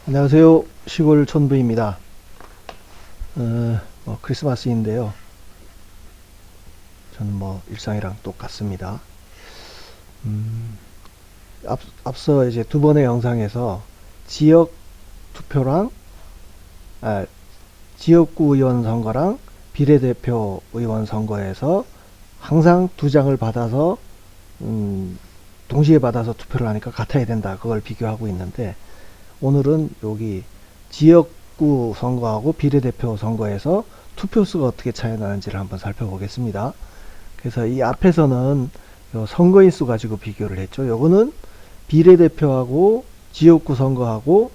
안녕하세요. 시골 촌부입니다. 크리스마스인데요. 저는 일상이랑 똑같습니다. 앞서 이제 두 번의 영상에서 지역 투표랑, 아, 지역구 의원 선거랑 비례대표 의원 선거에서 항상 두 장을 받아서, 동시에 받아서 투표를 하니까 같아야 된다. 그걸 비교하고 있는데, 오늘은 여기 지역구 선거하고 비례대표 선거에서 투표수가 어떻게 차이 나는지를 한번 살펴보겠습니다. 그래서 이 앞에서는 선거인 수 가지고 비교를 했죠. 요거는 비례대표하고 지역구 선거하고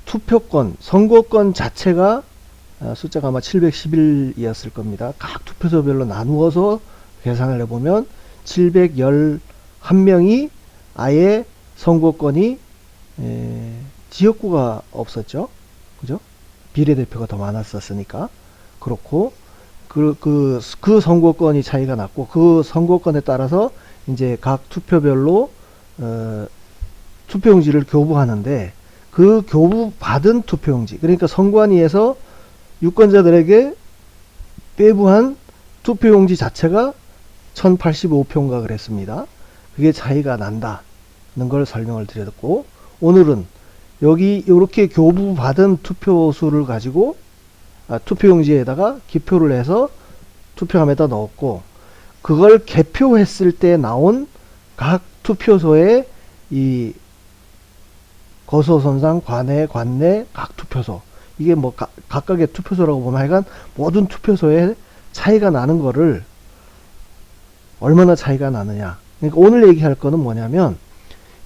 투표권, 선거권 자체가 숫자가 아마 711이었을 겁니다. 각 투표소별로 나누어서 계산을 해보면 711명이 아예 선거권이 지역구가 없었죠. 그죠? 비례대표가 더 많았었으니까. 그렇고, 그 선거권이 차이가 났고, 그 선거권에 따라서 이제 각 투표별로, 투표용지를 교부하는데, 그 교부받은 투표용지, 그러니까 선관위에서 유권자들에게 배부한 투표용지 자체가 1085표인가 그랬습니다. 그게 차이가 난다는 걸 설명을 드렸고, 오늘은 여기 이렇게 교부받은 투표수를 가지고 투표용지에다가 기표를 해서 투표함에다 넣었고, 그걸 개표했을 때 나온 각 투표소의 이 거소선상, 관내, 관내 각 투표소, 이게 각각의 투표소라고 보면 하여간 모든 투표소에 차이가 나는 거를 얼마나 차이가 나느냐. 그러니까 오늘 얘기할 거는 뭐냐면,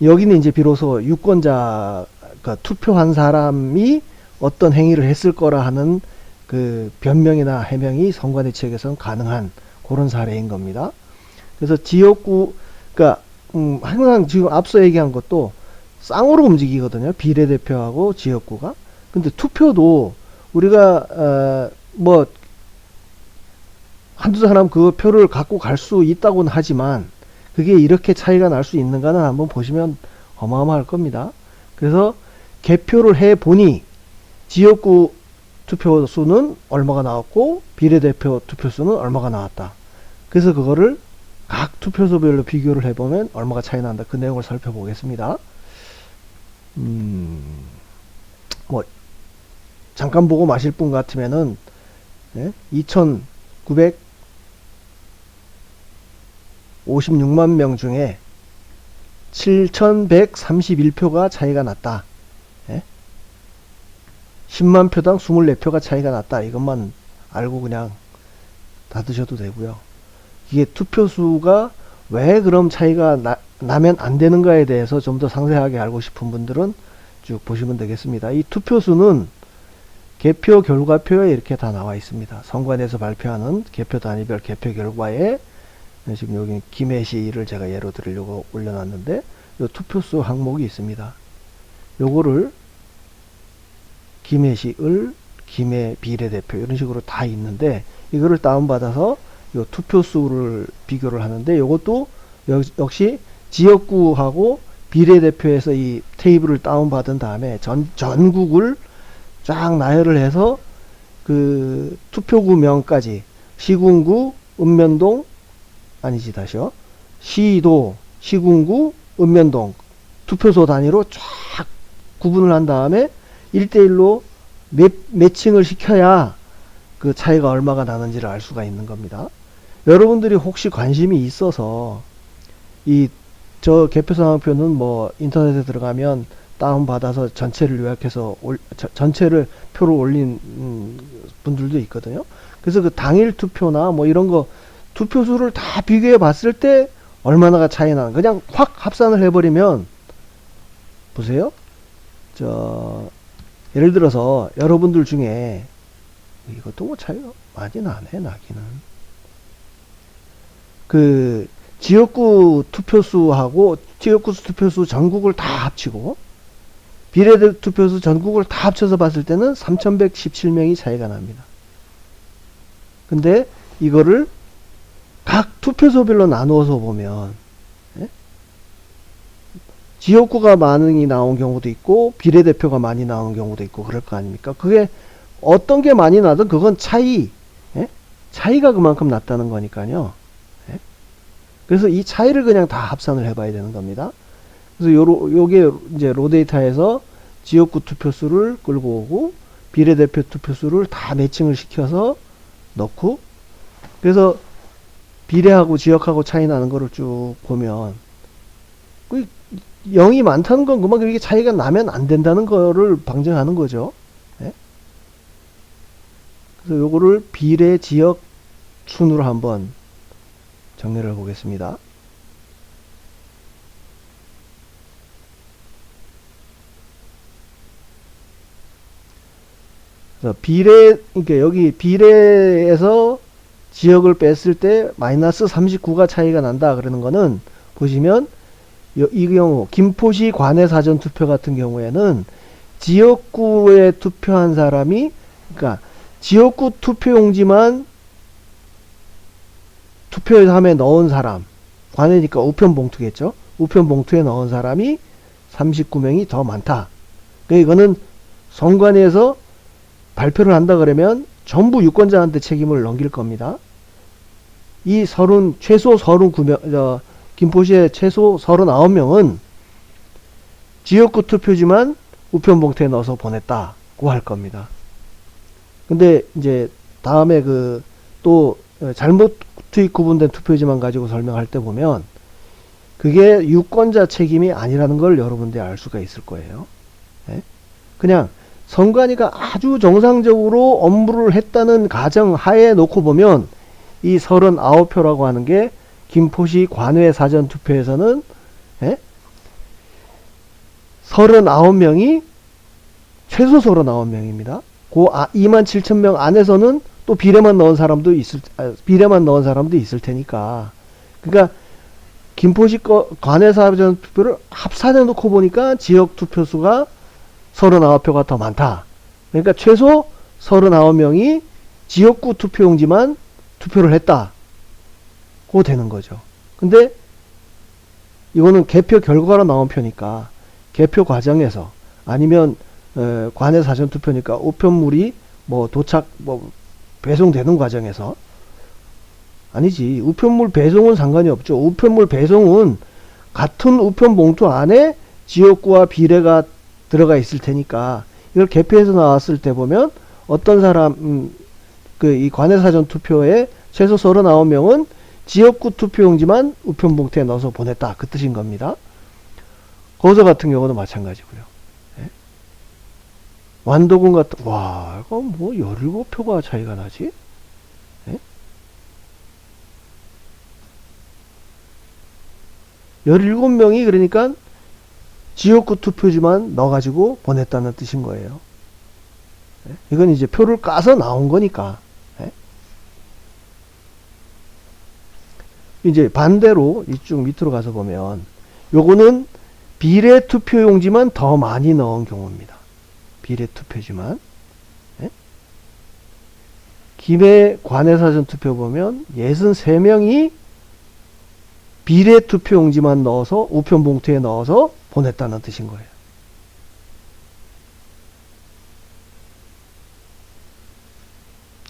여기는 이제 비로소 유권자, 그러니까 투표한 사람이 어떤 행위를 했을 거라 하는 그 변명이나 해명이 선관위 측에서는 가능한 그런 사례인 겁니다. 그래서 지역구, 그러니까 항상 지금 앞서 얘기한 것도 쌍으로 움직이거든요. 비례대표하고 지역구가. 근데 투표도 우리가 한두 사람 그 표를 갖고 갈 수 있다고는 하지만 그게 이렇게 차이가 날 수 있는가는 한번 보시면 어마어마할 겁니다. 그래서 개표를 해 보니 지역구 투표수는 얼마가 나왔고 비례대표 투표수는 얼마가 나왔다. 그래서 그거를 각 투표소별로 비교를 해보면 얼마가 차이 난다. 그 내용을 살펴보겠습니다. 잠깐 보고 마실 분 같으면은 2,956만 명 중에 7,131표가 차이가 났다. 10만 표당 24표가 차이가 났다. 이것만 알고 그냥 다 드셔도 되고요. 이게 투표수가 왜 그럼 차이가 나면 안 되는가에 대해서 좀 더 상세하게 알고 싶은 분들은 쭉 보시면 되겠습니다. 이 투표수는 개표 결과표에 이렇게 다 나와 있습니다. 선관위에서 발표하는 개표 단위별 개표 결과에 지금 여기 김해시를 제가 예로 들으려고 올려놨는데 이 투표수 항목이 있습니다. 요거를 김해시 을, 김해 비례대표 이런 식으로 다 있는데 이거를 다운받아서 요 투표수를 비교를 하는데 요것도 역시 지역구하고 비례대표에서 이 테이블을 다운받은 다음에 전국을 쫙 나열을 해서 그 투표구명까지 시군구, 읍면동, 아니지 다시요. 시도, 시군구, 읍면동 투표소 단위로 쫙 구분을 한 다음에 1대1로 매칭을 시켜야 그 차이가 얼마가 나는지를 알 수가 있는 겁니다. 여러분들이 혹시 관심이 있어서 저 개표 상황표는 인터넷에 들어가면 다운받아서 전체를 요약해서 전체를 표로 올린 분들도 있거든요. 그래서 그 당일 투표나 이런 거 투표수를 다 비교해 봤을 때 얼마나가 차이 나는, 그냥 확 합산을 해버리면 보세요. 예를 들어서 여러분들 중에 이것도 차이가 많이 나네. 나기는 그 지역구 투표수하고 지역구 투표수 전국을 다 합치고 비례투표수 전국을 다 합쳐서 봤을 때는 3,117명이 차이가 납니다. 근데 이거를 각 투표소별로 나누어서 보면 지역구가 많이 나온 경우도 있고 비례대표가 많이 나온 경우도 있고 그럴 거 아닙니까? 그게 어떤 게 많이 나든 그건 차이, 예? 차이가 그만큼 났다는 거니까요. 예? 그래서 이 차이를 그냥 다 합산을 해봐야 되는 겁니다. 그래서 요게 이제 로데이터에서 지역구 투표수를 끌고 오고 비례대표 투표수를 다 매칭을 시켜서 넣고, 그래서 비례하고 지역하고 차이 나는 거를 쭉 보면 0이 많다는 건 그만큼 이게 차이가 나면 안 된다는 거를 방증하는 거죠. 예? 그래서 요거를 비례 지역 순으로 한번 정리를 해 보겠습니다. 그러니까 여기 비례에서 지역을 뺐을 때 마이너스 39가 차이가 난다 그러는 거는, 보시면 이 경우 김포시 관내 사전투표 같은 경우에는 지역구에 투표한 사람이, 그러니까 지역구 투표용지만 투표함에 넣은 사람, 관내니까 우편봉투겠죠. 우편봉투에 넣은 사람이 39명이 더 많다. 그러니까 이거는 선관위에서 발표를 한다 그러면 전부 유권자한테 책임을 넘길 겁니다. 이 최소 39명, 김포시에 최소 39명은 지역구 투표지만 우편봉투에 넣어서 보냈다고 할 겁니다. 근데 이제 다음에 또 잘못 투입 구분된 투표지만 가지고 설명할 때 보면 그게 유권자 책임이 아니라는 걸 여러분들이 알 수가 있을 거예요. 네? 그냥 선관위가 아주 정상적으로 업무를 했다는 가정 하에 놓고 보면 이 39표라고 하는 게 김포시 관외 사전투표에서는 39명이 최소 39명입니다. 그 27,000명 안에서는 또 비례만 넣은 사람도 있을 테니까. 그러니까 김포시 관외 사전투표를 합산해 놓고 보니까 지역 투표수가 39표가 더 많다. 그러니까 최소 39명이 지역구 투표용지만 투표를 했다. 고 되는 거죠. 근데 이거는 개표 결과로 나온 표니까 개표 과정에서, 아니면 관내 사전투표니까 우편물이 배송되는 과정에서, 아니지, 우편물 배송은 상관이 없죠. 우편물 배송은 같은 우편봉투 안에 지역구와 비례가 들어가 있을 테니까 이걸 개표해서 나왔을 때 보면 어떤 사람, 이 관내 사전투표에 최소 39명은 지역구 투표용지만 우편봉투에 넣어서 보냈다, 그 뜻인 겁니다. 거서 같은 경우도 마찬가지고요. 예? 완도군 같은, 와, 이거 17표가 차이가 나지? 예? 17명이 그러니까 지역구 투표지만 넣어가지고 보냈다는 뜻인 거예요. 예? 이건 이제 표를 까서 나온 거니까. 이제 반대로 이쪽 밑으로 가서 보면 요거는 비례 투표용지만 더 많이 넣은 경우입니다. 비례 투표지만. 예? 김해 관내 사전 투표 보면 63명이 비례 투표용지만 넣어서 우편봉투에 넣어서 보냈다는 뜻인 거예요.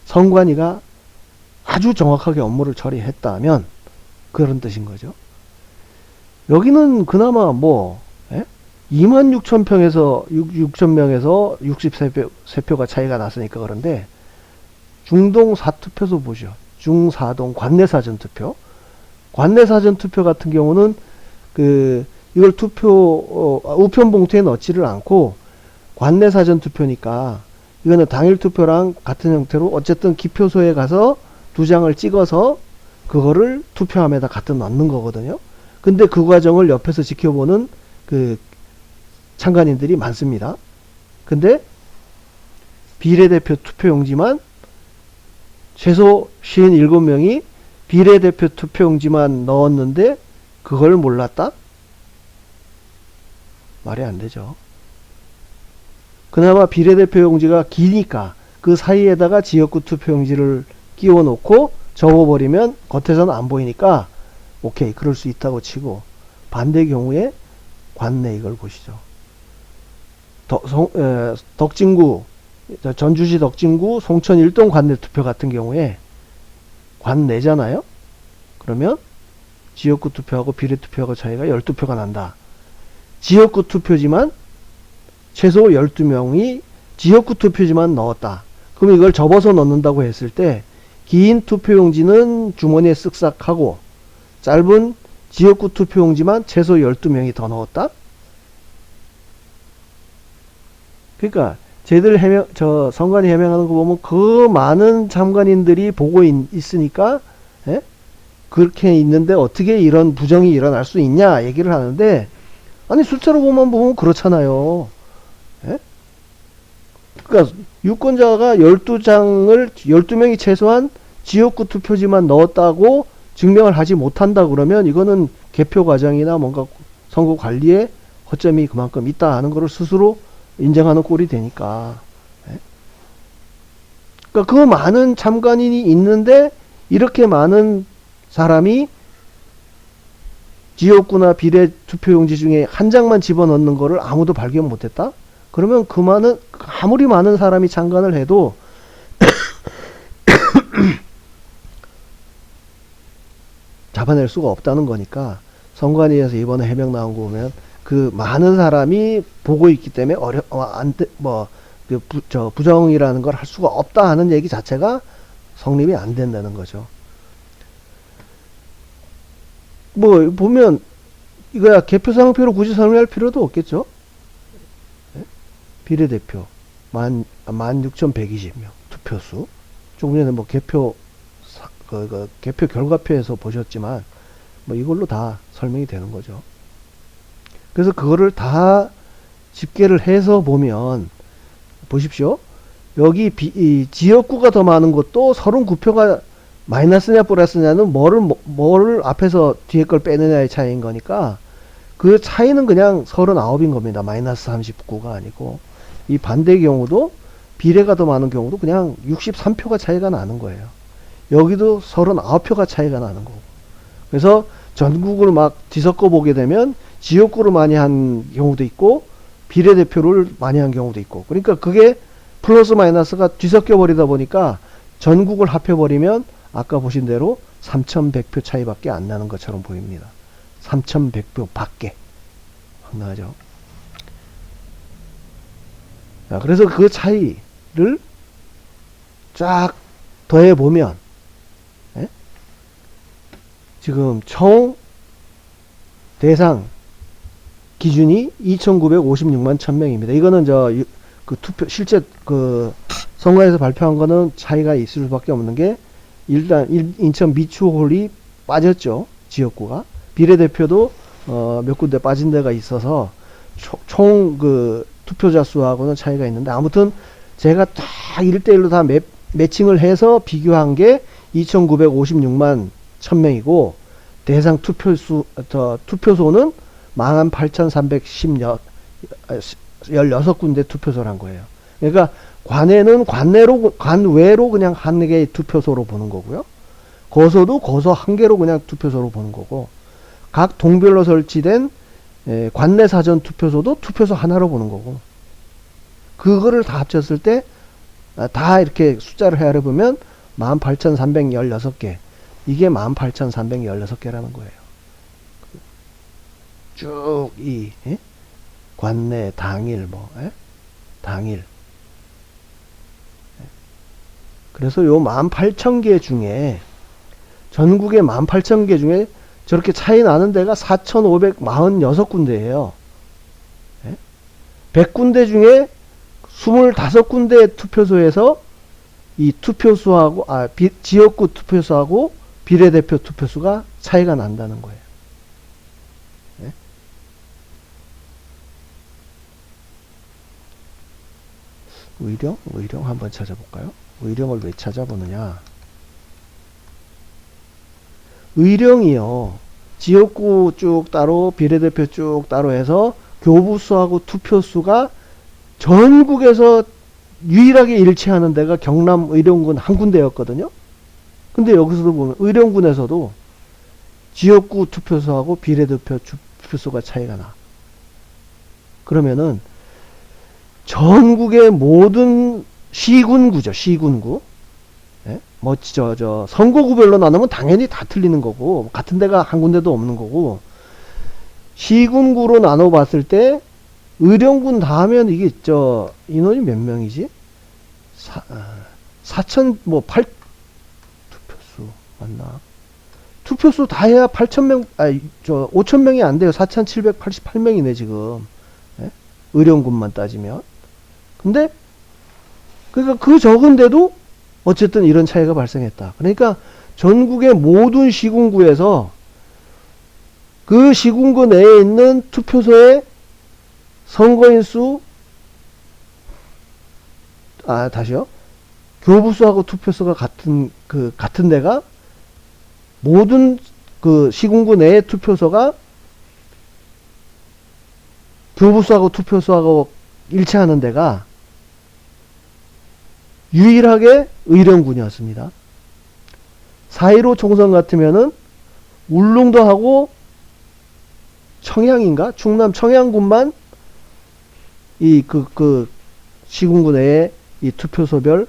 선관위가 아주 정확하게 업무를 처리했다면 그런 뜻인 거죠. 여기는 그나마 26,000평에서 6,000명에서 63표가 차이가 났으니까 그런데, 중동 사투표소 보죠. 중사동 관내 사전투표. 관내 사전투표 같은 경우는 이걸 우편봉투에 넣지를 않고 관내 사전투표니까 이거는 당일 투표랑 같은 형태로 어쨌든 기표소에 가서 2장을 찍어서 그거를 투표함에다 갖다 넣는 거거든요. 근데 그 과정을 옆에서 지켜보는 참관인들이 많습니다. 근데 비례대표 투표용지만 최소 57명이 비례대표 투표용지만 넣었는데 그걸 몰랐다? 말이 안 되죠. 그나마 비례대표 용지가 기니까 그 사이에다가 지역구 투표용지를 끼워 놓고 접어버리면 겉에서는 안 보이니까 오케이, 그럴 수 있다고 치고, 반대 경우에 관내 이걸 보시죠. 덕진구, 전주시 덕진구 송천 1동 관내 투표 같은 경우에 관내잖아요. 그러면 지역구 투표하고 비례투표하고 차이가 12표가 난다. 지역구 투표지만 최소 12명이 지역구 투표지만 넣었다. 그럼 이걸 접어서 넣는다고 했을 때 긴 투표용지는 주머니에 쓱싹 하고 짧은 지역구 투표용지만 최소 12명이 더 넣었다. 그러니까 쟤들 선관위 해명하는 거 보면 그 많은 참관인들이 보고 있으니까 예? 그렇게 있는데 어떻게 이런 부정이 일어날 수 있냐 얘기를 하는데, 아니 숫자로 보면 그렇잖아요. 예? 그러니까 유권자가 12명이 최소한 지역구 투표지만 넣었다고 증명을 하지 못한다 그러면 이거는 개표 과정이나 뭔가 선거 관리에 허점이 그만큼 있다 하는 것을 스스로 인정하는 꼴이 되니까. 예? 그러니까 그 많은 참관인이 있는데 이렇게 많은 사람이 지역구나 비례 투표용지 중에 한 장만 집어넣는 거를 아무도 발견 못했다? 그러면 아무리 많은 사람이 참관을 해도 잡아낼 수가 없다는 거니까, 선관위에서 이번에 해명 나온 거 보면 그 많은 사람이 보고 있기 때문에 부정이라는 걸 할 수가 없다 하는 얘기 자체가 성립이 안 된다는 거죠. 보면 이거야 개표상표로 굳이 설명할 필요도 없겠죠. 비례대표 16,120명 투표수. 조금 전에 개표 결과표에서 보셨지만 이걸로 다 설명이 되는 거죠. 그래서 그거를 다 집계를 해서 보면 보십시오. 여기 이 지역구가 더 많은 것도 39표가 마이너스냐 플러스냐는 뭐를 앞에서 뒤에 걸 빼느냐의 차이인 거니까 그 차이는 그냥 39인 겁니다. 마이너스 39가 아니고, 이 반대의 경우도 비례가 더 많은 경우도 그냥 63표가 차이가 나는 거예요. 여기도 39표가 차이가 나는 거고. 그래서 전국을 막 뒤섞어 보게 되면 지역구를 많이 한 경우도 있고 비례대표를 많이 한 경우도 있고, 그러니까 그게 플러스 마이너스가 뒤섞여 버리다 보니까 전국을 합해 버리면 아까 보신 대로 3,100표 차이밖에 안 나는 것처럼 보입니다. 3,100표 밖에. 황당하죠. 자, 그래서 그 차이를 쫙 더해 보면 지금 총 대상 기준이 2,956만 1,000명입니다. 이거는 투표 실제 선거에서 발표한 거는 차이가 있을 수밖에 없는 게, 일단 인천 미추홀이 빠졌죠. 지역구가. 비례대표도 몇 군데 빠진 데가 있어서 총 투표자 수하고는 차이가 있는데, 아무튼 제가 다 1대1로 다 매칭을 해서 비교한 게 2,956만 1,000명이고 대상 투표소는 18,316군데 투표소란 거예요. 그러니까 관외는 관외로 그냥 한 개의 투표소로 보는 거고요. 거소도 거소 한 개로 그냥 투표소로 보는 거고, 각 동별로 설치된 관내 사전 투표소도 투표소 하나로 보는 거고, 그거를 다 합쳤을 때 다 이렇게 숫자를 헤아려 보면 18,316개. 이게 18,316개라는 거예요. 쭉 관내 당일 당일. 그래서 요 18,000개 중에, 전국의 18,000개 중에 저렇게 차이 나는 데가 4,546군데예요. 100군데 중에 25군데 투표소에서 이 투표수하고 지역구 투표수하고 비례대표 투표수가 차이가 난다는 거예요. 네? 의령 한번 찾아볼까요? 의령을 왜 찾아보느냐? 의령이요, 지역구 쭉 따로 비례대표 쭉 따로 해서 교부수하고 투표수가 전국에서 유일하게 일치하는 데가 경남 의령군 한 군데였거든요. 근데 여기서도 보면 의령군에서도 지역구 투표소하고 비례대표 투표소가 차이가 나. 그러면은 전국의 모든 시군구죠. 시군구. 예? 뭐, 선거구별로 나누면 당연히 다 틀리는 거고, 같은 데가 한 군데도 없는 거고, 시군구로 나눠봤을 때, 의령군 다 하면 이게, 인원이 몇 명이지? 투표수, 맞나? 투표수 다 해야 8,000명, 5,000명이 안 돼요. 4,788명이네, 지금. 예? 의령군만 따지면. 근데, 그러니까 그 적은데도 어쨌든 이런 차이가 발생했다. 그러니까 전국의 모든 시군구에서 그 시군구 내에 있는 투표소의 선거인 수, 다시요. 교부수하고 투표소가 같은 데가 모든 그 시군구 내의 투표소가 교부수하고 투표소하고 일치하는 데가 유일하게 의령군이었습니다. 4.15 총선 같으면은 울릉도하고 청양인가? 충남 청양군만 시군구 내에 이 투표소별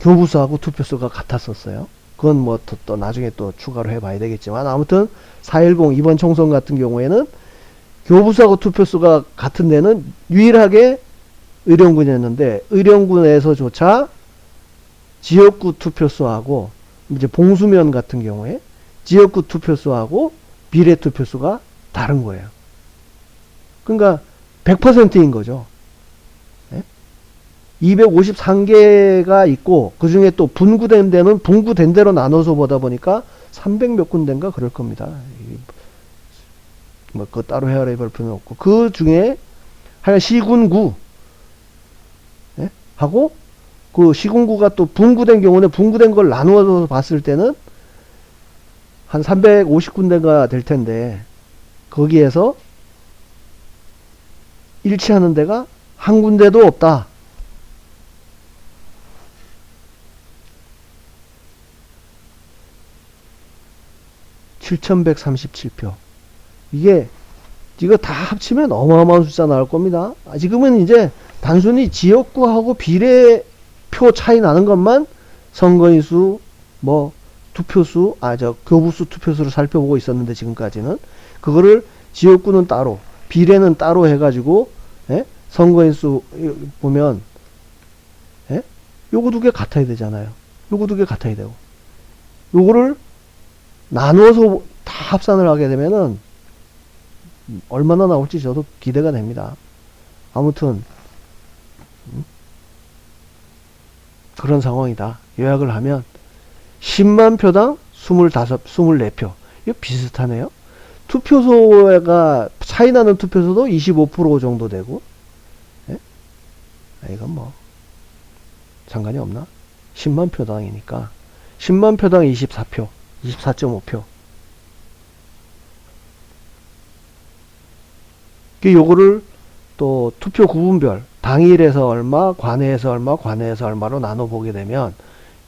교부수하고 투표소가 같았었어요. 그건 뭐 또 나중에 또 추가로 해봐야 되겠지만, 아무튼 4.10 이번 총선 같은 경우에는 교부수하고 투표소가 같은 데는 유일하게 의령군이었는데, 의령군에서조차 지역구 투표소하고 이제 봉수면 같은 경우에 지역구 투표소하고 비례 투표소가 다른 거예요. 그러니까 100%인 거죠. 253개가 있고 그 중에 또 분구된 데는 분구된 대로 나눠서 보다 보니까 300 몇 군데인가 그럴 겁니다. 뭐 그거 따로 헤아려 볼 필요는 없고, 그 중에 하여간 시군구 하고 그 시군구가 또 분구된 경우는 분구된 걸 나누어서 봤을 때는 한 350군데가 될 텐데, 거기에서 일치하는 데가 한 군데도 없다. (7,137표) 이거 다 합치면 어마어마한 숫자 나올 겁니다. 지금은 이제 단순히 지역구하고 비례표 차이 나는 것만 선거인 수, 뭐 투표수, 교부수 투표수를 살펴보고 있었는데, 지금까지는 그거를 지역구는 따로, 비례는 따로 해가지고, 선거인 수 보면, 요거 두 개 같아야 되잖아요. 요거 두 개 같아야 되고, 요거를 나누어서 다 합산을 하게 되면은 얼마나 나올지 저도 기대가 됩니다. 아무튼 그런 상황이다. 요약을 하면 10만 표당 24표. 이거 비슷하네요. 투표소가 차이 나는 투표소도 25% 정도 되고, 이건 뭐 상관이 없나? 10만 표당이니까 10만 표당 24표, 24.5표. 요거를 또 투표 구분별, 당일에서 얼마, 관내에서 얼마, 관내에서 얼마로 나눠 보게 되면,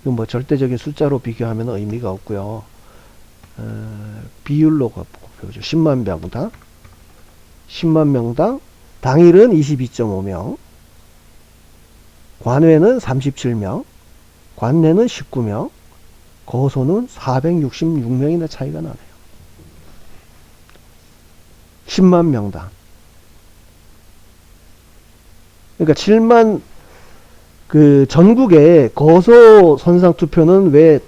이건 뭐 절대적인 숫자로 비교하면 의미가 없고요. 비율로 곱해보죠. 10만 명당 10만 명당 당일은 22.5명, 관외는 37명, 관내는 19명, 거소는 466명이나 차이가 나네요. 10만 명당. 그러니까 7만, 전국에 거소 선상 투표는 왜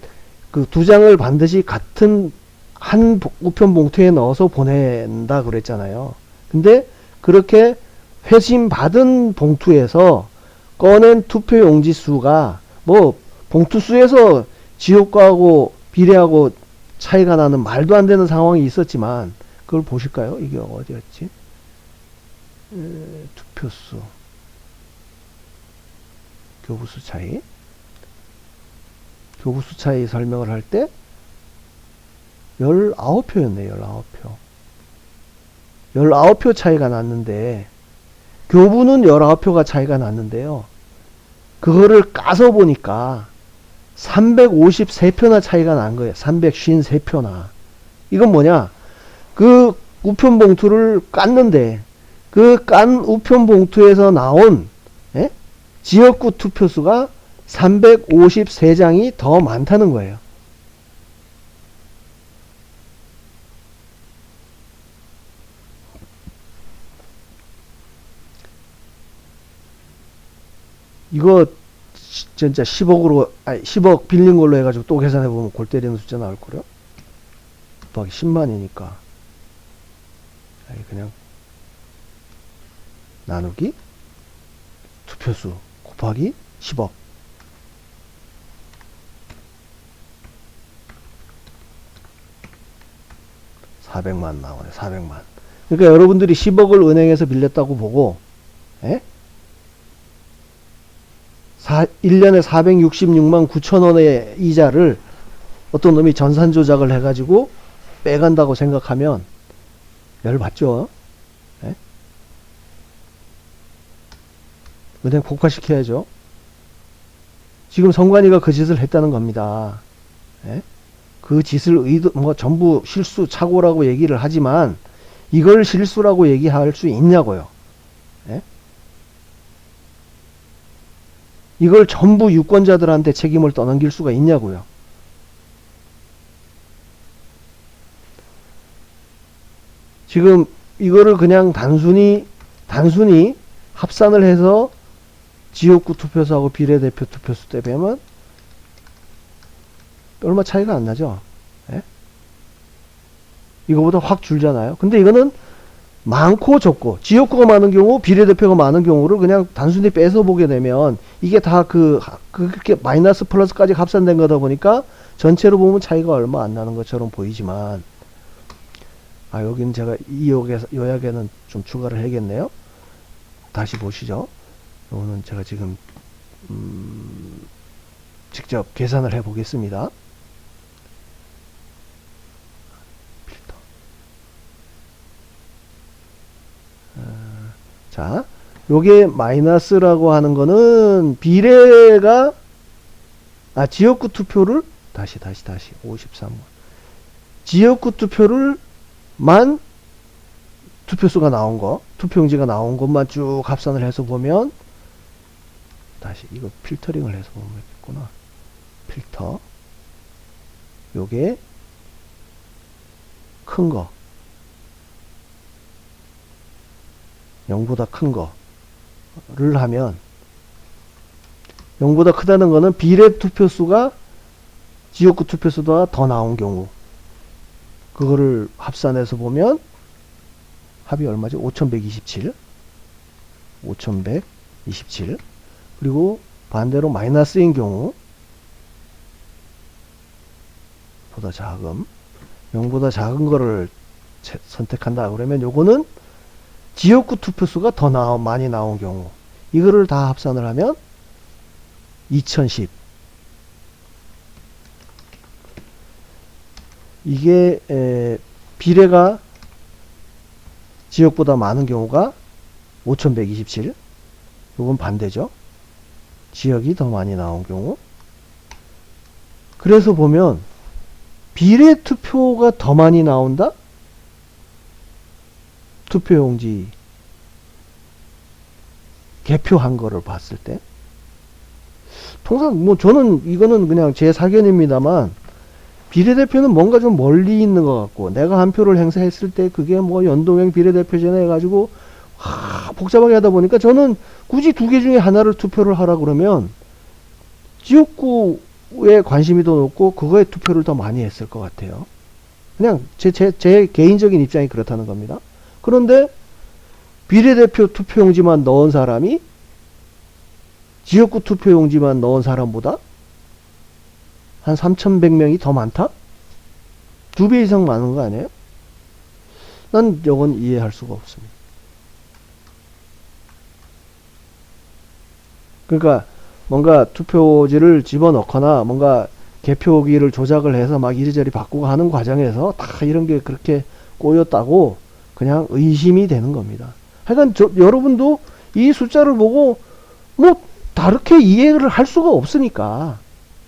그 두 장을 반드시 같은 한 우편 봉투에 넣어서 보낸다 그랬잖아요. 근데 그렇게 회신 받은 봉투에서 꺼낸 투표용지 수가 뭐 봉투 수에서 지역구하고 비례하고 차이가 나는 말도 안 되는 상황이 있었지만, 그걸 보실까요? 이게 어디였지? 투표수, 교부수 차이. 교부수 차이 설명을 할 때 19표였네. 19표. 19표 차이가 났는데, 교부는 19표가 차이가 났는데요. 그거를 까서 보니까 353표나 차이가 난 거예요. 353표나. 이건 뭐냐? 그 우편 봉투를 깠는데 그 깐 우편 봉투에서 나온 예? 지역구 투표수가 353장이 더 많다는 거예요. 이거 진짜 10억으로, 아니 10억 빌린 걸로 해가지고 또 계산해보면 골 때리는 숫자 나올 거요. 곱하기 10만이니까. 그냥 나누기 투표수 곱하기 10억. (400만) 나오네. 400만. 그러니까 여러분들이 10억을 은행에서 빌렸다고 보고, 예? 1년에 466만 9천원의 이자를 어떤 놈이 전산 조작을 해가지고 빼간다고 생각하면 열받죠? 예? 은행 폭파시켜야죠. 지금 성관이가 그 짓을 했다는 겁니다. 예? 그 짓을 전부 실수, 착오라고 얘기를 하지만 이걸 실수라고 얘기할 수 있냐고요. 예? 이걸 전부 유권자들한테 책임을 떠넘길 수가 있냐고요. 지금 이거를 그냥 단순히 합산을 해서 지역구 투표수하고 비례대표 투표수 때 보면 얼마 차이가 안 나죠. 예? 이거보다 확 줄잖아요. 근데 이거는 많고 적고, 지역구가 많은 경우, 비례대표가 많은 경우를 그냥 단순히 빼서 보게 되면 이게 다 그렇게 마이너스 플러스까지 합산된 거다 보니까 전체로 보면 차이가 얼마 안 나는 것처럼 보이지만, 여기는 제가 이 요약에는 좀 추가를 해야겠네요. 다시 보시죠. 이거는 제가 지금 직접 계산을 해 보겠습니다. 자, 요게 마이너스라고 하는 거는 비례가 지역구 투표를 다시 53번 지역구 투표를 만 투표수가 나온 거, 투표용지가 나온 것만 쭉 합산을 해서 보면, 다시 이거 필터링을 해서 보면 있구나. 필터. 요게 큰 거, 0보다 큰 거를 하면, 0보다 크다는 거는 비례 투표수가 지역구 투표수보다 더 나온 경우, 그거를 합산해서 보면 합이 얼마죠? 5127. 그리고 반대로 마이너스인 경우, 보다 작음, 0보다 작은 거를 선택한다 그러면 요거는 지역구 투표수가 더 많이 나온 경우, 이거를 다 합산을 하면 2010. 이게 비례가 지역보다 많은 경우가 5127. 이건 반대죠. 지역이 더 많이 나온 경우. 그래서 보면 비례 투표가 더 많이 나온다? 투표용지 개표한 거를 봤을 때, 통상 저는 이거는 그냥 제 사견입니다만, 비례대표는 뭔가 좀 멀리 있는 것 같고, 내가 한 표를 행사했을 때 그게 연동형 비례대표제나 해가지고 복잡하게 하다 보니까, 저는 굳이 두 개 중에 하나를 투표를 하라 그러면 지역구에 관심이 더 높고 그거에 투표를 더 많이 했을 것 같아요. 그냥 제 개인적인 입장이 그렇다는 겁니다. 그런데 비례대표 투표용지만 넣은 사람이 지역구 투표용지만 넣은 사람보다 한 3,100명이 더 많다? 2배 이상 많은 거 아니에요? 난 이건 이해할 수가 없습니다. 그러니까 뭔가 투표지를 집어넣거나 뭔가 개표기를 조작을 해서 막 이리저리 바꾸고 하는 과정에서 다 이런 게 그렇게 꼬였다고 그냥 의심이 되는 겁니다. 하여간 여러분도 이 숫자를 보고 다르게 이해를 할 수가 없으니까.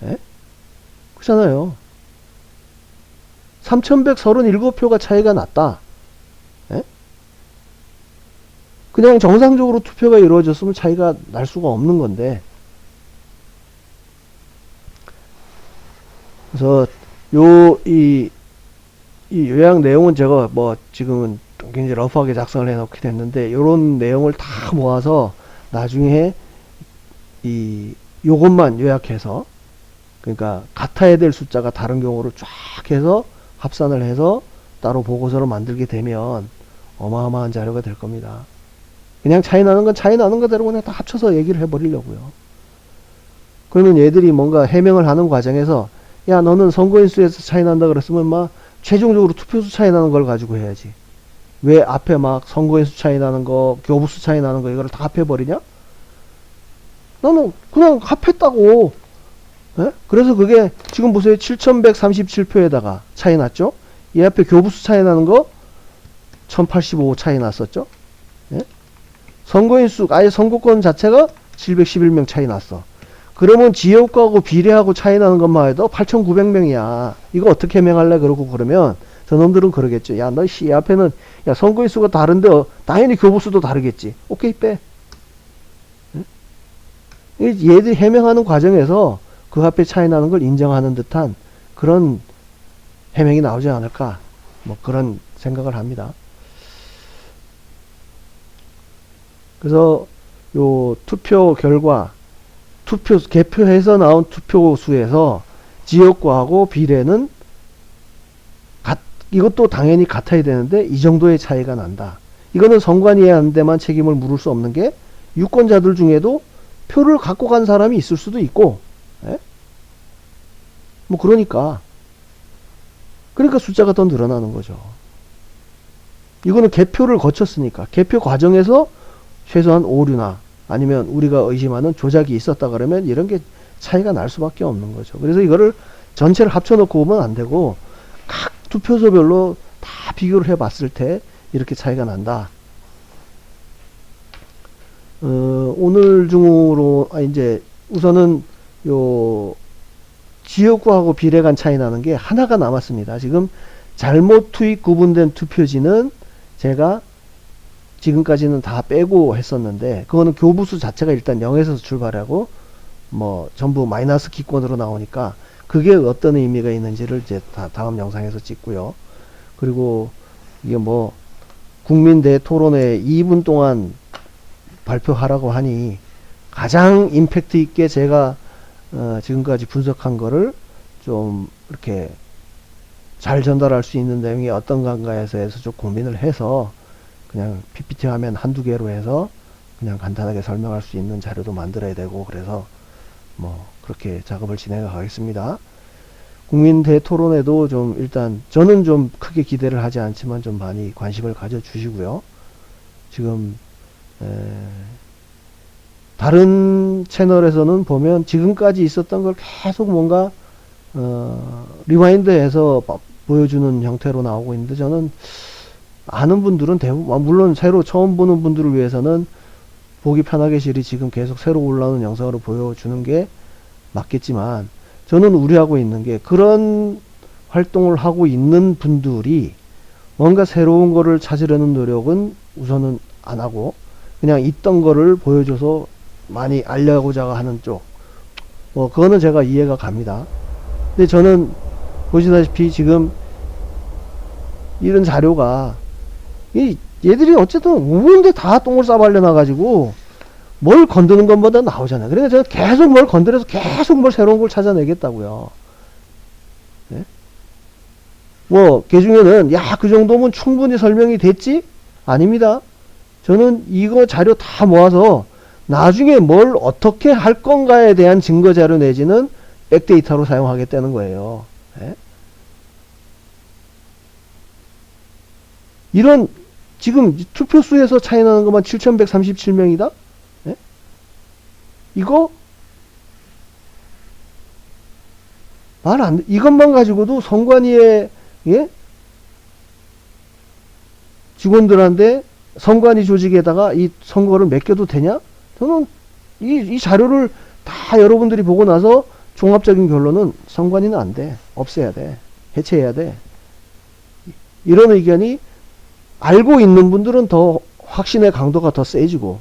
예? 그렇잖아요. 3,137표가 차이가 났다. 그냥 정상적으로 투표가 이루어졌으면 차이가 날 수가 없는 건데, 그래서 이 요약 내용은 제가 뭐 지금은 굉장히 러프하게 작성을 해놓게 됐는데, 요런 내용을 다 모아서 나중에 요것만 요약해서, 그러니까 같아야 될 숫자가 다른 경우로 쫙 해서 합산을 해서 따로 보고서를 만들게 되면 어마어마한 자료가 될 겁니다. 그냥 차이 나는 건 차이 나는 거대로 그냥 다 합쳐서 얘기를 해버리려고요. 그러면 얘들이 뭔가 해명을 하는 과정에서, 야, 너는 선거인수에서 차이 난다 그랬으면 막 최종적으로 투표수 차이 나는 걸 가지고 해야지. 왜 앞에 막 선거인수 차이 나는 거, 교부수 차이 나는 거 이거를 다 합해버리냐? 나는 그냥 합했다고. 예? 그래서 그게 지금 보세요. 7137표에다가 차이 났죠? 이 앞에 교부수 차이 나는 거 1085 차이 났었죠? 예? 선거인수, 아예 선거권 자체가 711명 차이 났어. 그러면 지역구하고 비례하고 차이 나는 것만 해도 8,900명이야. 이거 어떻게 해명할래? 그러고 그러면 저놈들은 그러겠죠. 야, 너 이 앞에는, 야, 선거인수가 다른데 당연히 교부수도 다르겠지. 오케이, 빼. 얘들이 해명하는 과정에서 그 앞에 차이 나는 걸 인정하는 듯한 그런 해명이 나오지 않을까, 뭐 그런 생각을 합니다. 그래서 요 투표 결과, 개표해서 나온 투표수에서 지역구하고 비례는 이것도 당연히 같아야 되는데 이 정도의 차이가 난다. 이거는 선관위에 한 데만 책임을 물을 수 없는 게, 유권자들 중에도 표를 갖고 간 사람이 있을 수도 있고, 예? 뭐 그러니까 숫자가 더 늘어나는 거죠. 이거는 개표를 거쳤으니까, 개표 과정에서 최소한 오류나 아니면 우리가 의심하는 조작이 있었다 그러면 이런 게 차이가 날 수밖에 없는 거죠. 그래서 이거를 전체를 합쳐놓고 보면 안 되고 각 투표소별로 다 비교를 해봤을 때 이렇게 차이가 난다. 오늘 중으로 이제 우선은 요 지역구하고 비례 간 차이 나는 게 하나가 남았습니다. 지금 잘못 투입 구분된 투표지는 제가 지금까지는 다 빼고 했었는데, 그거는 교부수 자체가 일단 0에서 출발하고 뭐 전부 마이너스 기권으로 나오니까 그게 어떤 의미가 있는지를 이제 다음 영상에서 찍고요. 그리고 이게 뭐 국민 대토론회 2분 동안 발표하라고 하니 가장 임팩트 있게 제가 지금까지 분석한 거를 좀 이렇게 잘 전달할 수 있는 내용이 어떤 건가에서 좀 고민을 해서 그냥 PPT 화면 한두 개로 해서 그냥 간단하게 설명할 수 있는 자료도 만들어야 되고, 그래서 뭐 그렇게 작업을 진행해 가겠습니다. 국민 대토론에도 좀 일단 저는 좀 크게 기대를 하지 않지만 좀 많이 관심을 가져 주시고요. 지금 다른 채널에서는 보면 지금까지 있었던 걸 계속 뭔가 리와인드해서 보여주는 형태로 나오고 있는데, 저는 아는 분들은 대부분, 물론 새로 처음 보는 분들을 위해서는 보기 편하게 실이 지금 계속 새로 올라오는 영상으로 보여주는 게 맞겠지만, 저는 우려하고 있는 게 그런 활동을 하고 있는 분들이 뭔가 새로운 거를 찾으려는 노력은 우선은 안 하고 그냥 있던 거를 보여줘서 많이 알려고자 하는 쪽, 그거는 제가 이해가 갑니다. 근데 저는 보시다시피 지금 이런 자료가 얘들이 어쨌든 우는데 다 똥을 싸발려 놔가지고 뭘 건드는 것보다 나오잖아요. 그러니까 제가 계속 뭘 건드려서 계속 뭘 새로운 걸 찾아내겠다고요. 네? 뭐, 그 중에는, 야, 그 정도면 충분히 설명이 됐지? 아닙니다. 저는 이거 자료 다 모아서 나중에 뭘 어떻게 할 건가에 대한 증거 자료 내지는 백데이터로 사용하겠다는 거예요. 네? 이런, 지금 투표수에서 차이 나는 것만 7,137명이다? 네? 이거 말 안 돼. 이것만 가지고도 선관위의, 예? 직원들한테 선관위 조직에다가 이 선거를 맡겨도 되냐? 저는 이 자료를 다 여러분들이 보고 나서 종합적인 결론은 선관위는 안 돼. 없애야 돼. 해체해야 돼. 이런 의견이 알고 있는 분들은 더 확신의 강도가 더 세지고,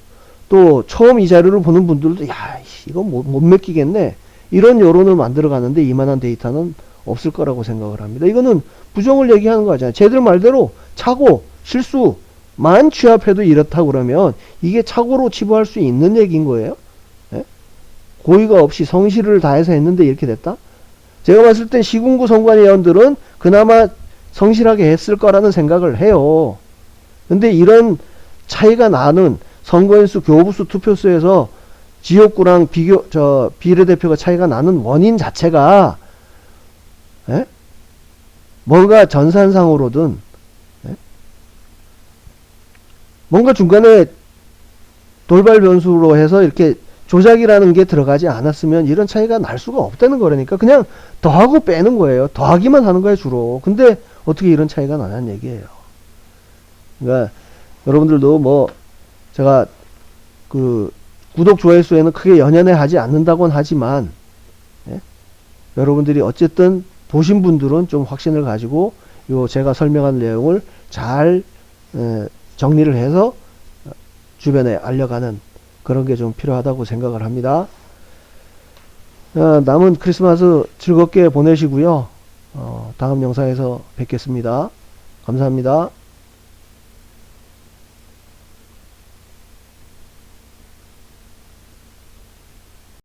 또 처음 이 자료를 보는 분들도 야 이거 못 맡기겠네 이런 여론을 만들어 가는데 이만한 데이터는 없을 거라고 생각을 합니다. 이거는 부정을 얘기하는 거잖아요. 쟤들 말대로 착오 실수만 취합해도 이렇다고 그러면 이게 착오로 치부할 수 있는 얘기인 거예요. 예? 고의가 없이 성실을 다해서 했는데 이렇게 됐다? 제가 봤을 땐 시군구 선관위원들은 그나마 성실하게 했을 거라는 생각을 해요. 근데 이런 차이가 나는 선거인수, 교부수, 투표수에서 지역구랑 비례대표가 차이가 나는 원인 자체가, 예? 뭔가 전산상으로든, 예? 뭔가 중간에 돌발 변수로 해서 이렇게 조작이라는 게 들어가지 않았으면 이런 차이가 날 수가 없다는 거라니까. 그냥 더하고 빼는 거예요. 더하기만 하는 거예요, 주로. 근데 어떻게 이런 차이가 나냐는 얘기예요. 그러니까 여러분들도 뭐 제가 그 구독 조회수에는 크게 연연해 하지 않는다고는 하지만, 예? 여러분들이 어쨌든 보신 분들은 좀 확신을 가지고 요 제가 설명한 내용을 잘 정리를 해서 주변에 알려가는 그런 게 좀 필요하다고 생각을 합니다. 남은 크리스마스 즐겁게 보내시고요. 다음 영상에서 뵙겠습니다. 감사합니다.